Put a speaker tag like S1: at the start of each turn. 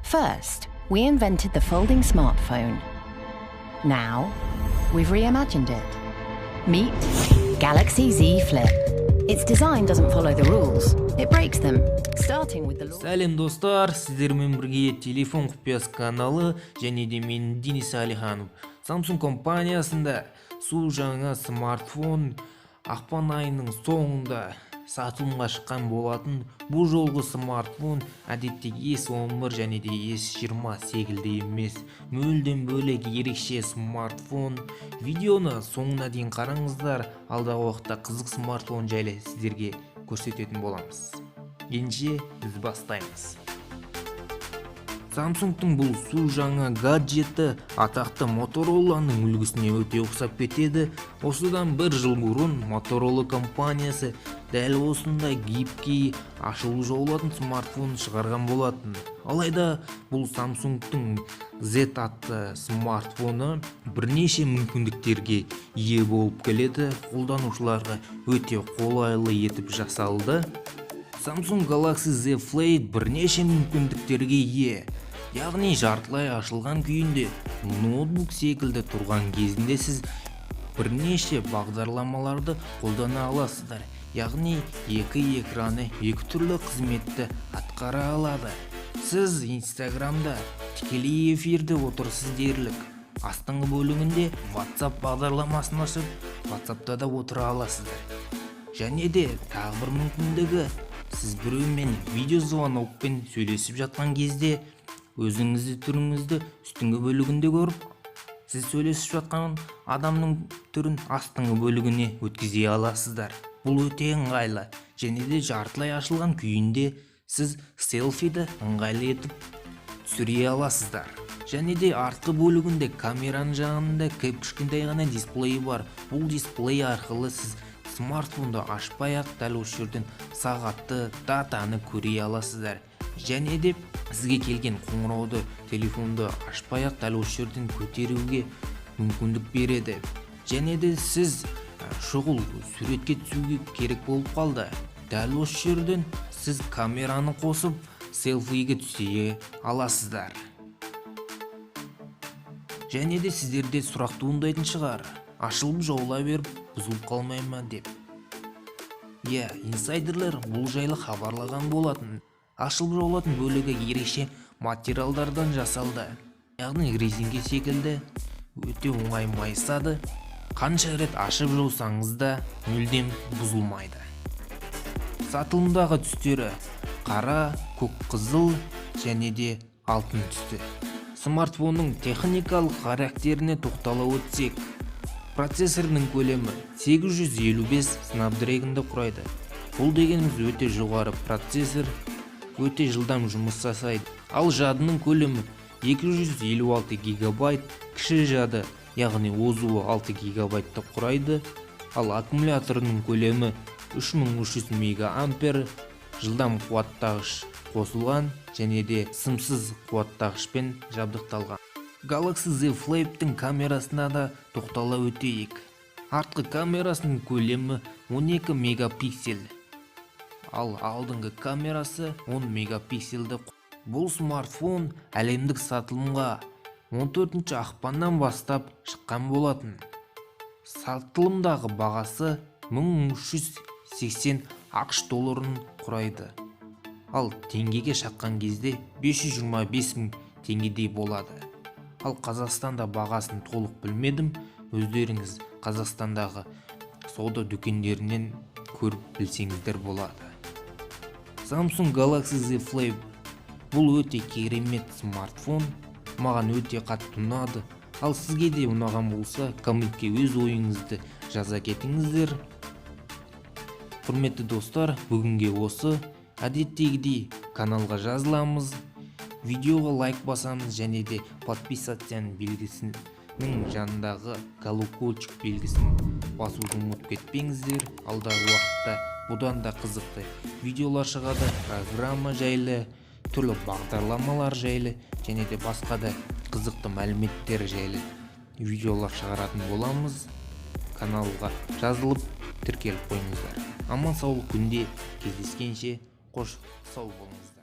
S1: First, we invented the folding smartphone. Now, we've reimagined it. Meet Galaxy Z Flip. Its design doesn't follow the rules, it breaks them, starting with the law.
S2: Сәлем достар, сіздермен бірге телефон құпиясы каналы және де мен Денис Алиханов. Samsung компаниясында су жаңа смартфон ақпан айының соңында сатылымға шыққан болатын. Бұл жолғы смартфон әдетте S11 және де S20 секілді емес, мүлдем бөлек ерекше смартфон. Видеоны соңына дейін қараңыздар, алдағы уақытта қызық смартфон жайлы сіздерге көрсететін боламыз. Ендеше біз бастаймыз. Samsungтың бұл су жаңа гаджеті атақты Motorola'ның үлгісіне өте ұқсап кетеді. Осыдан бір жыл бұрын Motorola компаниясы дәл осындай гибкий ашылу жолатын смартфон шығарған болатын. Алайда бұл Samsungтың Z атты смартфоны бірнеше мүмкіндіктерге ие болып келеді. Қолданушыларға өте қолайлы етіп жасалды. Samsung Galaxy Z Flip бірнеше мүмкіндіктерге ие. Яғни жартылай ашылған күйінде ноутбук секілді тұрған кезінде сіз бірнеше бағдарламаларды қолдана аласыздар. Яғни екі экраны екі түрлі қызметті атқара алады. Сіз Instagramда тікелей эфирде отырсыз дерлік. Астыңғы бөлігінде WhatsApp бағдарламасын ашып, WhatsAppта да отыра аласыздар. Және де тағы бір мүмкіндігі, сіз біреумен видеозвонокпен сөйлесіп жатқан кезде өзіңізді түріңізді үстіңгі бөлігінде көріп, сіз сөйлесіп жатқан адамның түрін астыңғы бөлігіне өткізе аласыздар. Бұл өте ыңғайлы, және де жартылай ашылған күйінде сіз селфиді ыңғайлы етіп түсіре аласыздар. Және де артқы бөлігінде камераның жағында кішкентай ғана дисплей бар. Бұл дисплей арқылы сіз смартфонды ашпай-ақ дәл осы жерден сағатты, датаны көре аласыздар. Және де сізге келген қоңырауды, телефонды ашпай-ақ дәл осы жерден көтеруге мүмкіндік береді. Және де сіз шұғыл суретке түсуге керек болып қалды. Дәл осы жерден сіз камераны қосып, селфиге түсе аласыздар. Және де сіздерде сұрақ туындайтын шығар. Ашылып жаула беріп, бұзылып қалмай ма деп. Инсайдерлер бұл жайлы хабарлаған болатын. Ашылып жаулатын бөлігі ерекше материалдардан жасалды. Яғни резинге секілді өте оңай майысады. Қанша рет ашып жаусаңыз да мүлдем бұзылмайды. Сатылымдағы түстері қара, көк қызыл және де алтын түсті. Смартфонның техникалық характеріне тоқтала өтсек, процессорының көлемі 855 Snapdragon'ды құрайды. Бұл дегеніміз өте жоғары процессор, өте жылдам жұмыс жасайды. Ал жадының көлемі 256 гигабайт, кіші жады, яғни озуы 6 гигабайтты құрайды. Ал аккумуляторының көлемі 3300 мегаампер, жылдам қуаттағыш қосылған және де сымсыз қуаттағышпен жабдықталған. Galaxy Z Flip'тің камерасына да тоқтала өтейік. Артқы камерасының көлемі 12 мегапиксель, ал алдыңғы камерасы 10 мегапиксельді. Бұл смартфон әлемдік сатылымға 14 ақпаннан бастап шыққан болатын. Сатылымдағы бағасы 1380 ақш долларын құрайды. Ал теңгеге шаққан кезде 525 мың теңгедей болады. Ал Қазақстанда бағасын толық білмедім, өздеріңіз Қазақстандағы сауда дүкендерінен көріп білсеңіздер болады. Samsung Galaxy Z Flip бұл өте керемет смартфон, маған өте қатты ұнады. Ал сізге де ұнаған болса, комментке өз ойыңызды жаза кетіңіздер. Құрметті достар, бүгінге осы. Әдеттегідей каналға жазыламыз, видеоға лайк басамыз және де подписацияның белгісінің жанындағы колокольчик белгісін басуды ұмытып кетпеңіздер. Алдағы уақытта бұдан да қызықты видеолар шығады, программа жайлы, түрлі бағдарламалар жайлы және де басқа да қызықты мәліметтер жайлы видеолар шығаратын боламыз. Каналға жазылып, тіркеліп қойыңыздар. Аман саулық күнде кездескенше қош сау болыңыздар.